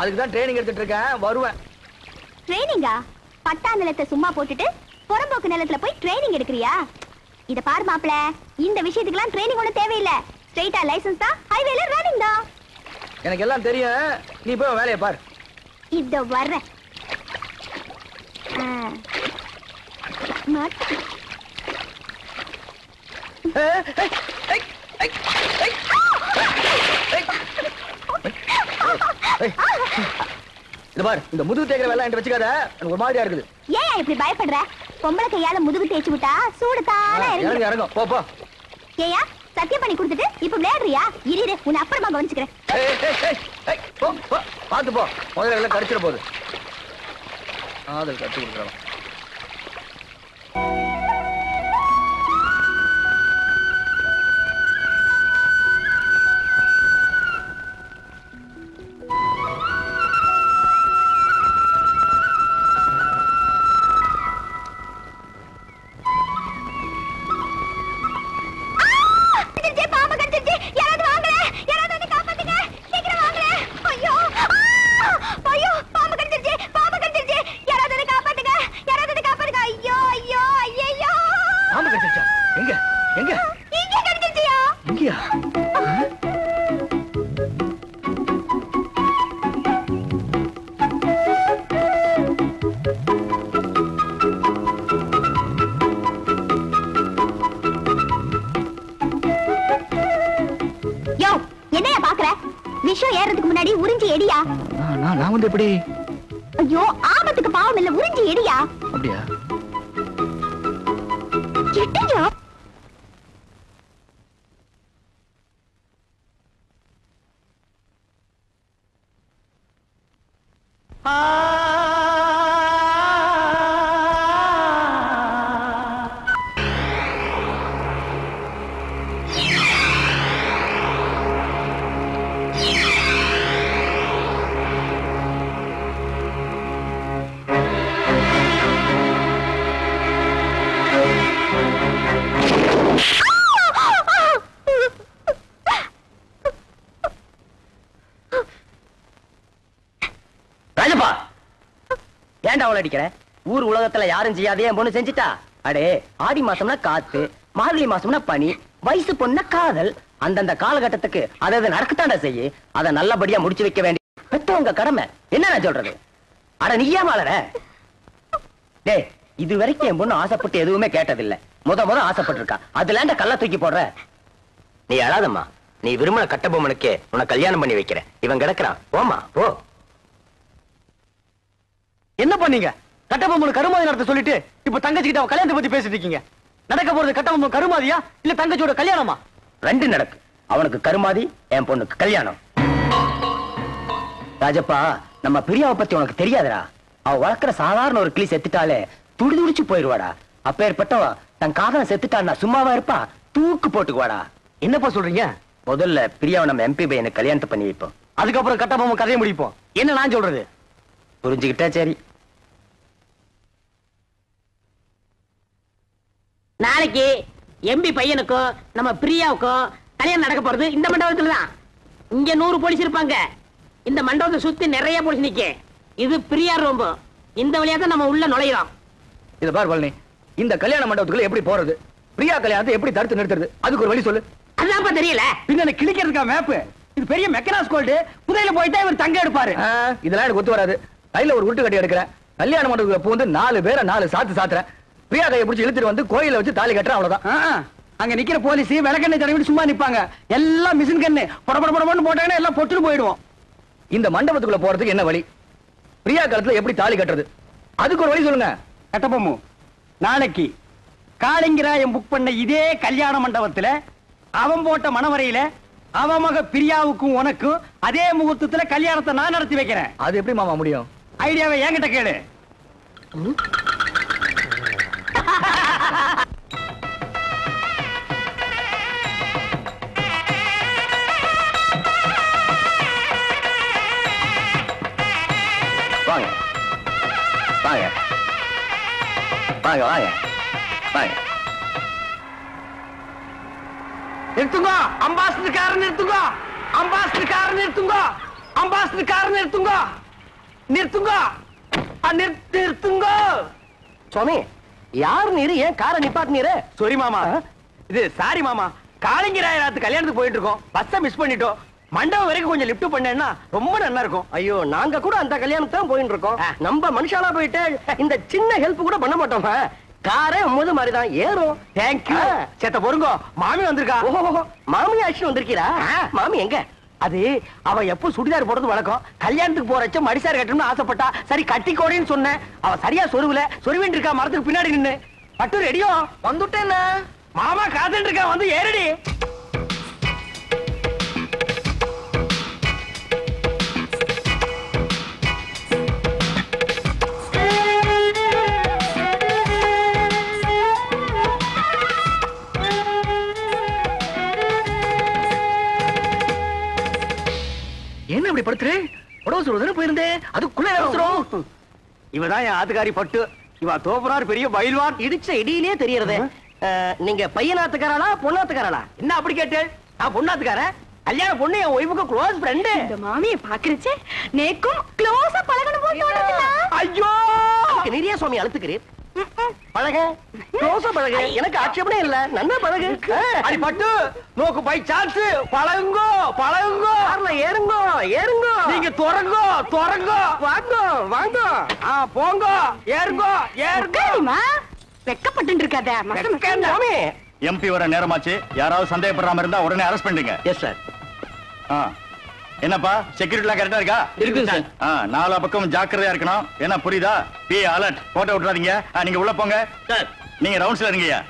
அதுக்கு தான் ட்ரைனிங் எடுத்துட்டு இருக்கேன், வருவேன். ட்ரைனிங்கா? பட்டா நிலத்தை சும்மா போட்டுட்டு புறம்போக்கு நிலத்துல போய் ட்ரைனிங் எடுக்கிறியா? இத பாரு மாப்ள, இந்த விஷயத்துக்குலாம் ட்ரைனிங் ஒண்ணு தேவையில்லை. ஸ்ட்ரைட்டா லைசென்ஸ் தான், ஹைவேல ரன்னிங் தான். எனக்கு எல்லாம் தெரியும், நீ போய் வேலையை பாரு. இத வர்றேன். இந்த முதுகு தேய்க்கிற வேலை என்கிட்ட வச்சுக்காத, எனக்கு ஒரு மாதிரியா இருக்குது. ஏன் இப்படி பயப்படுற? பொம்பளை கையால முதுகு தேய்ச்சி விட்டா சூடு தானே இறங்கு. இறங்கும், போ போ. ஏயா சத்தியம் பண்ணி கொடுத்துட்டு இப்ப விளையாடுறியா? இரு, உன்னை அப்புறமா கவனிச்சுக்கிறேன். பாத்து போ, முதல்ல எல்லாம் கடிச்சிட போகுது. கத்து கொடுக்குறவன். விஷம் ஏறதுக்கு முன்னாடி உறிஞ்சி எடியா. நான் வந்து எப்படி? ஐயோ, ஆபத்துக்கு பாவம் இல்ல, உறிஞ்சி எடியா. அப்படியா? எட்டியா? ஊர் உலகத்துல யாரும் செய்யாதே பொண்ணு செஞ்சுட்டா. அடே, ஆடி மாசம்னா காத்து, மார்கழி மாசம்னா பனி, வயசு பொண்ணா காதல். அந்தந்த காலகட்டத்துக்கு அதை நடக்கத்தாண்டா செய்ய. அதை நல்லபடியா முடிச்சு வைக்க வேண்டிய பெத்தவங்க கடமை. என்ன சொல்றது? அட நீயா மாலற? டே, இது வரைக்கும் என் பொண்ணு ஆசைப்பட்டு எதுவுமே கேட்டதில்லை. முத ஆசைப்பட்டிருக்கா. அதுல கல்ல தூக்கி போடுற. நீ அழாதம்மா. நீ விரும்பின கட்ட பொம்மனுக்கு உன்னை கல்யாணம் பண்ணி வைக்கிற. இவன் கிடக்குறான். போமா போ. என்ன பண்ணீங்க? கட்டபொம்மன் கருமாதி நடத்த சொல்லிட்டு இப்ப தங்கச்சிக்கிட்ட கல்யாணத்தை பத்தி பேசிட்டு இருக்கீங்க. நடக்க போறது கட்டபொம்மன் கருமாதியா இல்ல தங்கச்சியோட கல்யாணமா? ரெண்டு நடக்கு. அவனுக்கு கருமாதி, என் பொண்ணுக்கு கல்யாணம். ராஜப்பா, நம்ம பிரியாவை பத்தி உனக்கு தெரியாதுடா. அவ வளர்க்கிற சாதாரண ஒரு கிளி செத்துட்டாலே துடி துடிச்சு போயிருவாடா. அப்பேற்பட்டவ தன் காதலை செத்துட்டான்னா சும்மாவா இருப்பா? தூக்கு போட்டுக்குவாடா. என்னப்பா சொல்றீங்க? முதல்ல பிரியாவை நம்ம எம்பி பையனை கல்யாணத்தை பண்ணி வைப்போம். அதுக்கப்புறம் கட்டபொம்மன் கதையை முடிப்போம். என்ன நான் சொல்றது? புரிஞ்சுக்கிட்டா சரி. நாளைக்கு எம்பி பையனுக்கும் நம்ம பிரியாவுக்கும் கல்யாணம் நடக்க போறது இந்த மண்டபத்துல தான். இங்க 100 போலீஸ் இருப்பாங்க. இந்த மண்டபத்தை சுத்தி நிறைய போலீஸ் நிக்க. இது பிரியா ரூம். இந்த வழியா தான் நம்ம உள்ள நுழையிறோம். இத பார் பழனி, இந்த கல்யாண மண்டபத்துக்குள்ள எப்படி போறது? பிரியா கல்யாணத்தை எப்படி தடுத்து நிறுத்துறது? அதுக்கு ஒரு வழி சொல்லு. அதான்ப்பா தெரியல. பின்ன கிளிக்கிறதுக்கா மேப்? இது பெரிய மெக்கனாஸ் கோல்டு. புதையில போயிட்டா இவர் தங்க எடுப்பாரு. இதெல்லாம் எனக்கு ஒத்து வராது. கையில ஒரு உருட்டு கட்டி எடுக்கிறேன். கல்யாண மண்டபத்துக்குள்ள பூந்து 4 பேரை 4 சாத்து சாத்துறேன். பிரியா கையை பிடிச்சி இழுத்துட்டு வந்து கோயில வச்சு தாலி கட்டுற. அவ்வளவுதான். அங்க நிக்கிற போலீஸ் விளக்கெண்ணெய் தடவிட்டு சும்மா நிப்பாங்க. எல்லாம் மிஷின் கண்ணு படபடபடன்னு போட்டாங்கன்னா எல்லாம் பொட்டுன்னு போயிடுவோம். இந்த மண்டபத்துக்குள்ள போறதுக்கு என்ன வழி? பிரியா காலத்துல எப்படி தாலி கட்டுறது? அதுக்கு ஒரு வழி சொல்லுங்க. கட்டபொம்மு, நாளைக்கு காளிங்கராயன் புக் பண்ண இதே கல்யாண மண்டபத்துல அவன் போட்ட மணவரையில அவன் மக பிரியாவுக்கும் உனக்கும் அதே முகூர்த்தத்துல கல்யாணத்தை நான் நடத்தி வைக்கிறேன். அது எப்படி மாமா முடியும்? ஐடியாவை என்கிட்ட கேளு. வாங்க வாங்க வாங்க வாங்க வாங்க. நிறுத்துங்க, அம்பாசிடர் காரை நிறுத்துங்க, அம்பாசிடர் காரை நிறுத்துங்க, ஆம்பாஸ்டர் கார் நிறுத்துங்க நிறுத்துங்க நிறுத்துங்க. சுவாமி யார் நீரு ஏன் காரை நிப்பாட்டு நீரு? சாரி மாமா, இது சாரி மாமா, காளிங்கராயராத்து கல்யாணத்துக்கு போயிட்டு இருக்கோம், பஸ்ஸை மிஸ் பண்ணிட்டோம். மண்டபம் வரைக்கும் கொஞ்சம் லிஃப்ட் பண்ணேன்னா ரொம்ப நல்லா இருக்கும். ஐயோ நாங்க கூட அந்த கல்யாணத்துக்கு தான் போயிட்டு இருக்கோம். நம்ம மனுஷாலா போயிட்டு இந்த சின்ன ஹெல்ப் கூட பண்ண மாட்டோம். காரே முது மாதிரிதான் ஏறும். தேங்க்யூ. சேத்த பொறுங்கோ, மாமி வந்திருக்கா. ஓஹோ மாமி ஆக்ஷன் வந்திருக்கீரா? மாமி எங்க? அது அவ எப்ப சுடிதார் போடுறது வழக்கம். கல்யாணத்துக்கு போறச்ச மடிசார் கட்டணும்னு ஆசைப்பட்டா, சரி கட்டிக்கோடின்னு சொன்னேன். அவ சரியா சொருவுல சொருவின் இருக்கா மரத்துக்கு பின்னாடி நின்னு. பட்டு ரெடியோ? வந்துட்டேன். மாமா காத்துட்டு இருக்கா, வந்து ஏறடி. என்ன இப்படி படுத்துரு? உடவு சொல்றதுன்னு போயிருந்தேன், அதுக்குள்ள அவசரம். இவதான் என் ஆத்துக்காரி பட்டு. இவ தோப்புறார் பெரிய பயில்வான். இடிச்ச இடியிலே தெரியறதே. நீங்க பையனாத்துக்காரளா பொண்ணாத்துக்காரளா? என்ன அப்படி கேட்டு? நான் பொண்ணாத்துக்காரன். கல்யாண பொண்ணு என் ஒய்ஃபுக்கு க்ளோஸ் ஃப்ரெண்டு. இந்த மாமியை பாக்குறச்சே நேக்கும் க்ளோஸா பழகணும் போல தோணுதுல. ஐயோ நிறைய சுவாமி அழுத்துக்கிறீர். பழக க்ளோஸா பழக, எனக்கு ஆட்சேபனே இல்ல. நன்னா பழகு. அடி பட்டு நோக்கு பை சான்ஸ். பழகுங்கோ பழகுங்கோ. கார்ல ஏறுங்கோ ஏறுங்கோ. நீங்க துறங்கோ துறங்கோ. வாங்கோ வாங்கோ. போங்க ஏறுங்கோ ஏறுங்கோ. சரிமா வெக்கப்பட்டு இருக்காத. சுவாமி எம்பி வர நேரமாச்சு. யாராவது சந்தேகப்படுறாம இருந்தா உடனே அரெஸ்ட் பண்ணுங்க. Yes sir. என்னப்பா செக்யூரிட்டி எல்லாம் கரெக்டா இருக்கா? இருக்கு சார். நாலா பக்கம் ஜாக்கிரதையா இருக்கணும். என்ன புரியுதா? Be alert. போட்டோ விட்டுறாதீங்க. நீங்க உள்ள போங்க. நீங்க ரவுண்ட்ஸ்ல இருங்கய்யா.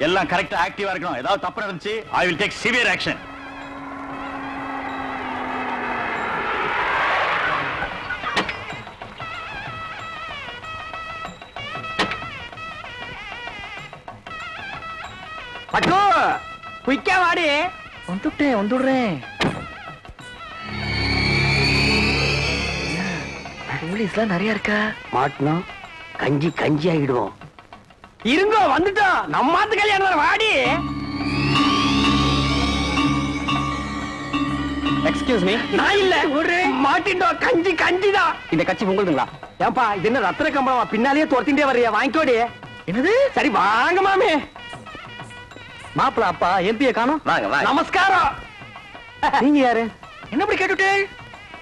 எல்லாம் கரெக்டா ஆக்டிவா இருக்கணும். ஏதாவது தப்பு நடந்துச்சு I will take severe action. பட்டு குயிக்கா வாடி. வந்துடுறேன். போலீஸ்லாம் நிறைய இருக்கா? மாட்டினா கஞ்சி கஞ்சி ஆயிடுவோம். இருங்கோ வந்துட்டோம். நம்மாத்து கல்யாணம் வாடி. Excuse me. நான் இல்ல மாட்டிட்டோம். கஞ்சி கஞ்சிதான். இந்த கட்சி உங்களுதுங்களா? ஏன்பா இது என்ன ரத்தின கம்பளமா? பின்னாலேயே துரத்திட்டே வர்றியா? வாங்கிக்கோடி. என்னது? சரி வாங்க மாமே. மாப்பிள அப்பா எம்பியை காணோம். வாங்க வாங்க. நமஸ்காரம். நீங்க யாரு? என்ன இப்படி கேட்டுட்டு?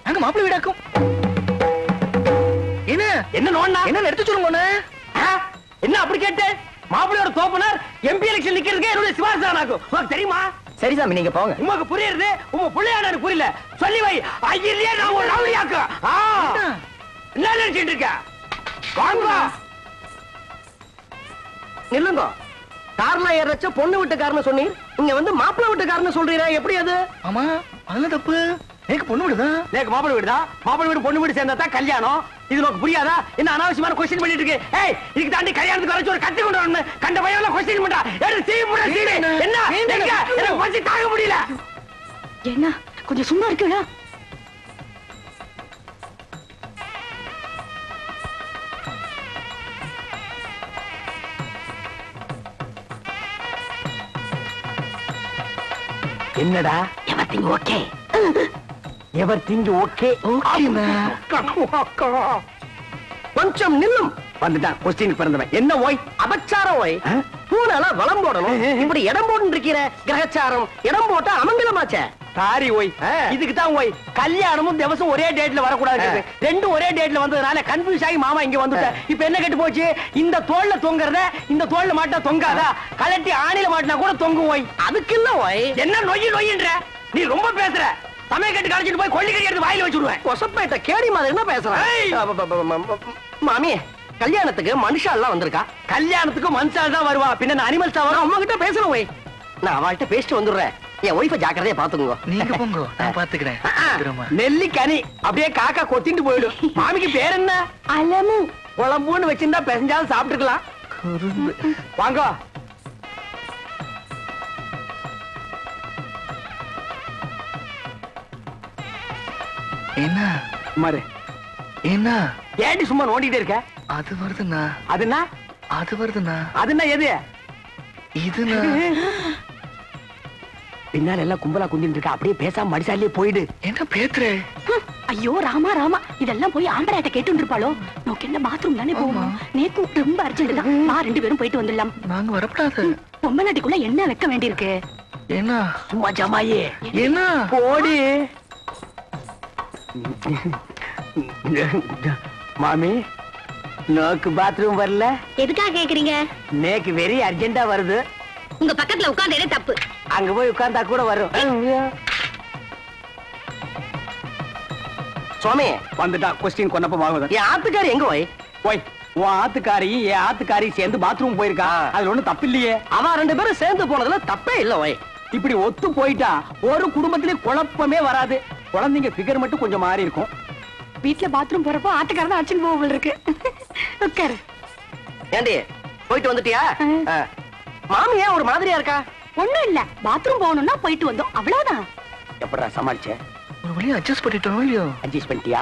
நாங்க மாப்பிள வீடாக்கும். என்ன என்ன நோண்ணா? என்ன எடுத்து சொல்லுங்க. என்ன அப்படி கேட்டு? மாப்பிள்ளையோட தோப்பனார் எம்பி எலெக்ஷன் நிக்கிறதுக்கு என்னுடைய சிவாசானாக்கும். உனக்கு தெரியுமா? சரி சாமி நீங்க போங்க. உமக்கு புரியுது, உங்க பிள்ளையாட புரியல. சொல்லி வை. ஐயிலே நான் ஒரு ரவுடியாக்கு. என்ன நினைச்சிட்டு இருக்க? வாங்க. நில்லுங்க. கார்ல ஏறச்ச பொண்ணு வீட்டுக்காரன்னு சொன்னீர். இங்க வந்து மாப்பிள்ளை வீட்டுக்காரன்னு சொல்றீரா? எப்படி அது? ஆமா அதெல்லாம் தப்பு. எனக்கு பொண்ணு விடுதான். நேக்கு மாப்பிள்ளை வீடுதான். மாப்பிள்ளை வீடு பொண்ணு வீடு சேர்ந்தா தான் கல்யாணம். இது உனக்கு புரியாதா? என்ன அனாவசியமான கொஸ்டின் பண்ணிட்டு இருக்கு? ஏய் இதுக்கு தாண்டி கல்யாணத்துக்கு வரைச்சு ஒரு கத்தி கொண்டு வரணும். கண்ட பையன் எல்லாம் கொஸ்டின் பண்றா. எடுத்து சீ புட சீ. என்ன எங்க? எனக்கு பசி தாங்க முடியல. என்ன கொஞ்சம் சும்மா இருக்கடா. என்னடா? Everything okay. Everything okay. கொஞ்சம் நில்லும். வந்துட்டான் கொஸ்டின் பிறந்தவன். என்ன ஓய்? அபச்சாரம் ஓய். பூனால வளம் போடணும். இப்படி இடம் போட்டு இருக்கிற கிரகச்சாரம். இடம் போட்டா அமங்கலமாச்சே. சாரி ஓய். இதுக்கு தான் ஓய் கல்யாணமும் திவசம் ஒரே டேட்ல வரக்கூடாது. ரெண்டும் ஒரே டேட்ல வந்ததுனால கன்ஃபியூஸ் ஆகி மாமா இங்க வந்துட்டேன். இப்ப என்ன கெட்டு போச்சு? இந்த தோல்ல தொங்குறத இந்த தோல்ல மாட்டா தொங்காதா? கலட்டி ஆணில மாட்டினா கூட தொங்கும் ஓய். அதுக்கு இல்ல ஓய். என்ன நொய்யின்ற? நீ ரொம்ப பேசுற. சமய கட்டு கழிச்சிட்டு போய் கொள்ளிக்கறி எடுத்து வாயில வச்சுடுவேன். கொசப்பேட்ட கேடி மாதிரி என்ன பேசுறேன்? மாமி கல்யாணத்துக்கு மனுஷா எல்லாம் வந்திருக்கா? கல்யாணத்துக்கு மனுஷால் தான் வருவா. பின்ன அனிமல்ஸ் தான் வரும். அம்மா கிட்ட பேசணும் ஓய். நான் அவள்கிட்ட பேசிட்டு வந்துடுறேன். என் ஒய்ஃபை ஜாக்கிரதையா பாத்துங்க. நீங்க போங்க, நான் பாத்துக்கிறேன். நெல்லிக்கனி அப்படியே காக்கா கொத்திட்டு போயிடும். மாமிக்கு பேர் என்ன? அலமு. குழம்புன்னு வச்சிருந்தா பெசஞ்சாலும் சாப்பிட்டுக்கலாம். வாங்க. என்ன மாரு என்ன ஏண்டி சும்மா நோண்டிட்டே இருக்க? அது வருதுண்ணா. அதுனா அது வருதுண்ணா. அதுனா எது? இதுண்ணா. பின்னால எல்லாம் கும்பலா குந்திட்டு இருக்க. அப்படியே பேசாம மடிசாலியே போயிடு. என்ன பேத்துற? ஐயோ ராமா ராமா இதெல்லாம் போய் ஆம்பளையாட்ட கேட்டு இருப்பாளோ நோக்கு என்ன பாத்ரூம் தானே போவோம் நேக்கு ரொம்ப அர்ஜென்ட் தான் வா 2 பேரும் போயிட்டு வந்துடலாம் நாங்க வரப்படாது பொம்மநாட்டிக்குள்ள என்ன வைக்க வேண்டியிருக்கு என்ன சும்மா ஜமாயே என்ன போடி மாமி நோக்கு பாத்ரூம் வரல எதுக்காக கேக்குறீங்க? நேக்கு வெரி அர்ஜென்டா வருது உங்க பக்கத்துல உட்கார்ந்ததே தப்பு. அங்க போய் உட்கார்ந்தா கூட வரும் சுவாமி வந்துட்டா கொஸ்டின் கொன்னப்ப வாங்குது என் ஆத்துக்காரி எங்க போய் போய் உன் ஆத்துக்காரி என் ஆத்துக்காரி சேர்ந்து பாத்ரூம் போயிருக்கா அதுல ஒண்ணும் தப்பு இல்லையே அவ 2 பேரும் சேர்ந்து போனதுல தப்பே இல்ல ஓய் இப்படி ஒத்து போயிட்டா ஒரு குடும்பத்திலே குழப்பமே வராது குழந்தைங்க பிகர் மட்டும் கொஞ்சம் மாறி இருக்கும் வீட்டுல பாத்ரூம் போறப்போ ஆட்டுக்காரன் தான் அடிச்சுட்டு போக இருக்கு உட்காரு ஏண்டி போயிட்டு வந்துட்டியா மாமி ஏன் ஒரு மாதிரியா இருக்கா ஒண்ணும் இல்ல பாத்ரூம் போகணும்னா போயிட்டு வந்தோம் அவ்வளவுதான் எப்படா சமாளிச்ச ஒரு வழியா அட்ஜஸ்ட் பண்ணிட்டோம் இல்லையோ அட்ஜஸ்ட் பண்ணிட்டியா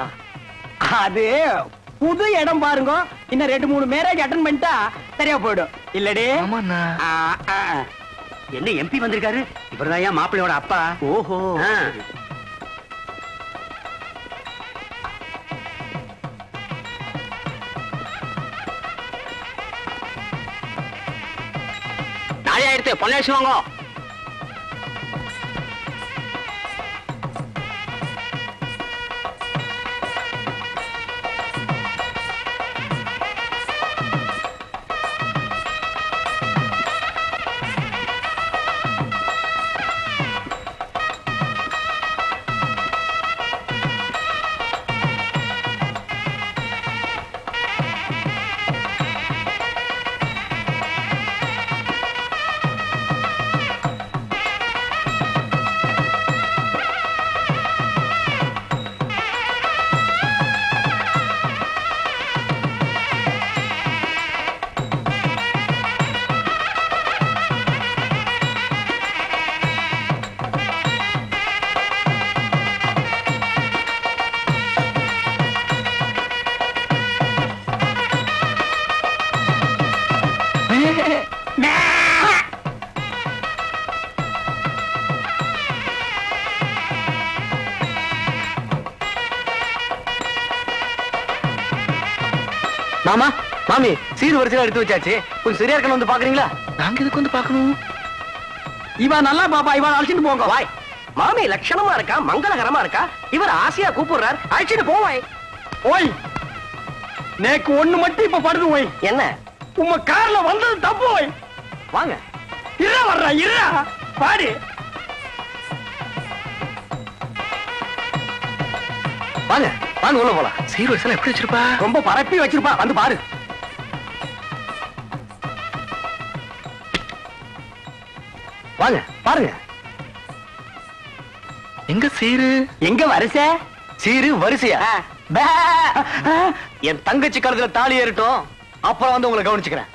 அது புது இடம் பாருங்க இன்னும் 2-3 மேரேஜ் அட்டன் பண்ணிட்டா சரியா போயிடும் இல்லடே ஆமாண்ணா என்ன எம்பி வந்திருக்காரு இவர்தான் ஏன் மாப்பிள்ளையோட அப்பா ஓஹோ நாளையா எடுத்து பொண்ணு வாங்க மாமா மாமி சீர் வரிசையா எடுத்து வச்சாச்சு கொஞ்சம் சரியா இருக்கணும் வந்து பாக்குறீங்களா நாங்க எதுக்கு வந்து பாக்கணும் இவா நல்லா பாப்பா இவா அழைச்சிட்டு போங்க வாய் மாமி லட்சணமா இருக்கா மங்களகரமா இருக்கா இவர் ஆசையா கூப்பிடுறார் அழைச்சிட்டு போவாய் ஓய் நேக்கு ஒண்ணு மட்டும் இப்ப படுது ஓய் என்ன உங்க கார்ல வந்தது தப்பு ஓய் வாங்க இருடா வர்றா இருடா பாடு வாங்க வாங்க உள்ள போலாம் சீர் வரிசையில எப்படி வச்சிருப்பா ரொம்ப பரப்பி வச்சிருப்பா வந்து பாரு வாங்க பாருங்க எங்க சீரு எங்க வரிசை சீரு வரிசையா பே. என் தங்கச்சி கழுத்துல தாலி ஏறட்டும் அப்புறம் வந்து உங்களை கவனிச்சுக்கிறேன்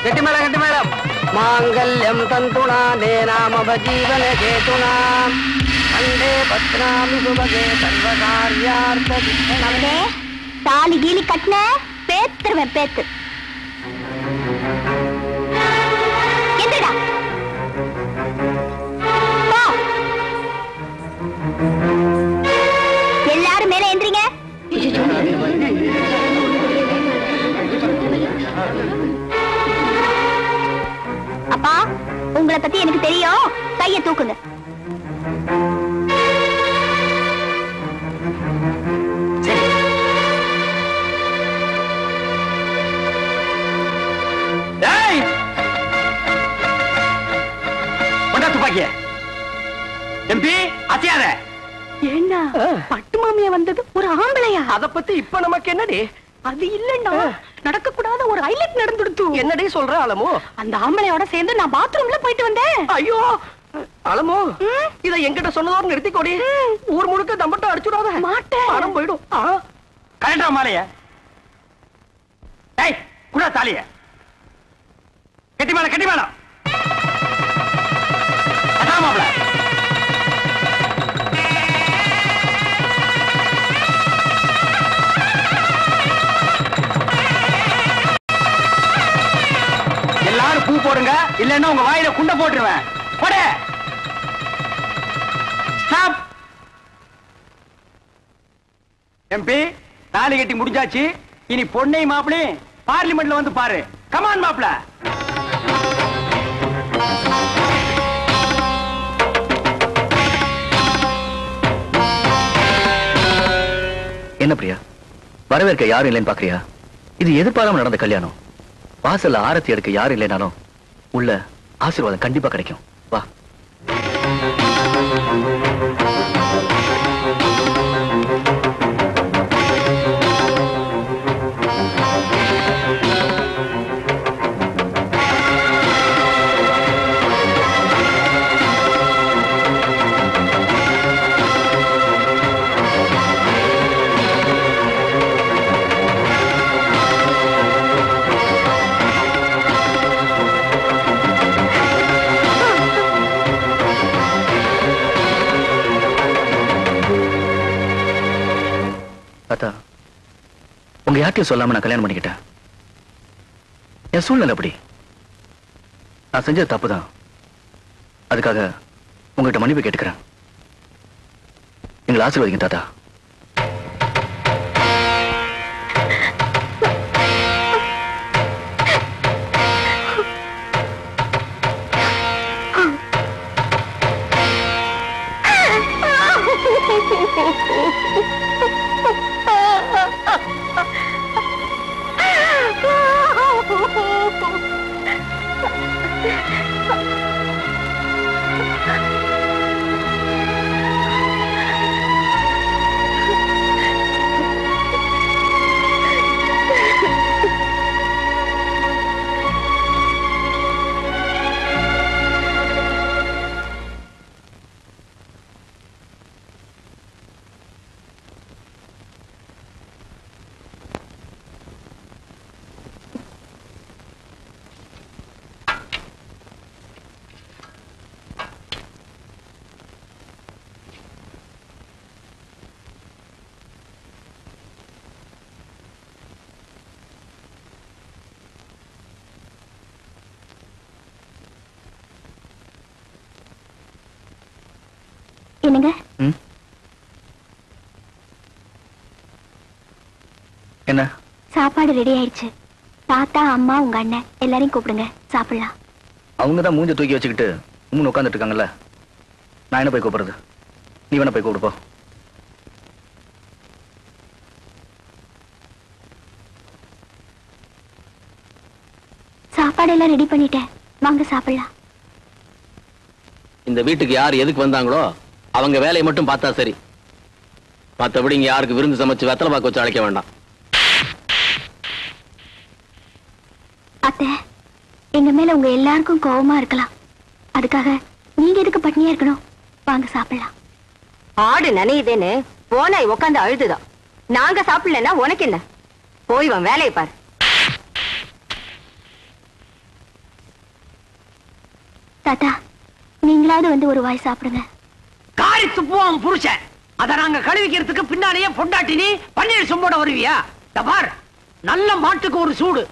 கட்டி மேடம் மாங்கல்யம் தந்துனா நேனாம ஜீவன கேதுனா அண்டே பத்ராமி சுபகே சர்வகாரியார்த்த அவனே தாலி கீழி கட்டின பேத்துருவேன் பேத்து எந்திரடா போ. எல்லாரும் மேல எந்திரிங்க அப்பா உங்களை பத்தி எனக்கு தெரியும் கைய தூக்குங்க டேய் கொண்டா துப்பாக்கிய எம்பி அசையாத ஏன்னா பட்டு மாமியா வந்தது ஒரு ஆம்பளையா அத பத்தி இப்ப நமக்கு என்னடி அது இல்லன்னா நடக்க கூடாத ஒரு ஹைலைட் நடந்துடுத்து என்னடி சொல்ற அலமோ அந்த ஆம்பளையோட சேர்ந்து நான் பாத்ரூம்ல போயிட்டு வந்தேன் ஐயோ அலமோ இத என்கிட்ட சொன்னதோட நிறுத்திக்கோடி ஊர் முழுக்க தம்பட்டம் அடிச்சுடாத மாட்டேன். பணம் போயிடும் கரெக்டா மாலைய டேய் குடா தாலிய கட்டி மேடம் அதான் மாப்ள இல்லன்னா உங்க வாயில குண்ட போட்டுருவேன். போடு. ஸ்டாப். எம்பி தாலி கட்டி முடிஞ்சாச்சு. இனி பொண்ணை மாப்பிளை பார்லிமெண்ட்ல வந்து பாரு. கமான் மாப்பிள. என்ன பிரியா, வரவேற்க யாரும் இல்லைன்னு பாக்குறியா? இது எதிர்பாராம நடந்த கல்யாணம். வாசல்ல ஆரத்தி எடுக்க யாரும் இல்லைனாலும் உள்ள ஆசீர்வாதம் கண்டிப்பா கிடைக்கும். வா. அத்தா, உங்க யார்ட்டையும் சொல்லாம நான் கல்யாணம் பண்ணிக்கிட்டேன். என் சூழ்நிலை அப்படி. நான் செஞ்சது தப்புதான். அதுக்காக உங்ககிட்ட மன்னிப்பு கேட்டுக்கிறேன். எங்களை ஆசீர்வதிங்க தாத்தா. என்னங்க? என்ன? சாப்பாடு ரெடி ஆயிடுச்சு. தாத்தா, அம்மா, உங்க அண்ணன் எல்லாரையும் கூப்பிடுங்க, சாப்பிடலாம். அவங்க தான் மூஞ்ச தூக்கி வச்சுக்கிட்டு மூணு உட்காந்துட்டு இருக்காங்கல்ல. நான் என்ன போய் கூப்பிடுறது? நீ வேணா போய் கூப்பிடுப்போ. சாப்பாடு எல்லாம் ரெடி பண்ணிட்டேன், வாங்க சாப்பிடலாம். இந்த வீட்டுக்கு யார் எதுக்கு வந்தாங்களோ அவங்க வேலையை மட்டும் பார்த்தா சரி. மற்றபடி இங்க யாருக்கு விருந்து சமைச்சு வெத்தலை பாக்க வச்சு அழைக்க வேண்டாம். அத்தை, எங்க மேல உங்க எல்லாருக்கும் கோவமா இருக்கலாம். அதுக்காக நீங்க எதுக்கு பட்னியா இருக்கணும்? வாங்க சாப்பிடலாம். ஆடு நனையுதேன்னு போனாய் உட்காந்து அழுதுதான். நாங்க சாப்பிடலன்னா உனக்கு என்ன? போய் வன் வேலையை பாரு. தாத்தா, நீங்களாவது வந்து ஒரு வாய் சாப்பிடுங்க. காரி துப்புவான் புருஷன். அத நாங்க கழுவிக்கிறதுக்கு பின்னாலேயே பொண்டாட்டி நீ பன்னீர் சொம்போட வருவியா? பார், நல்ல மாட்டுக்கு ஒரு சூடு.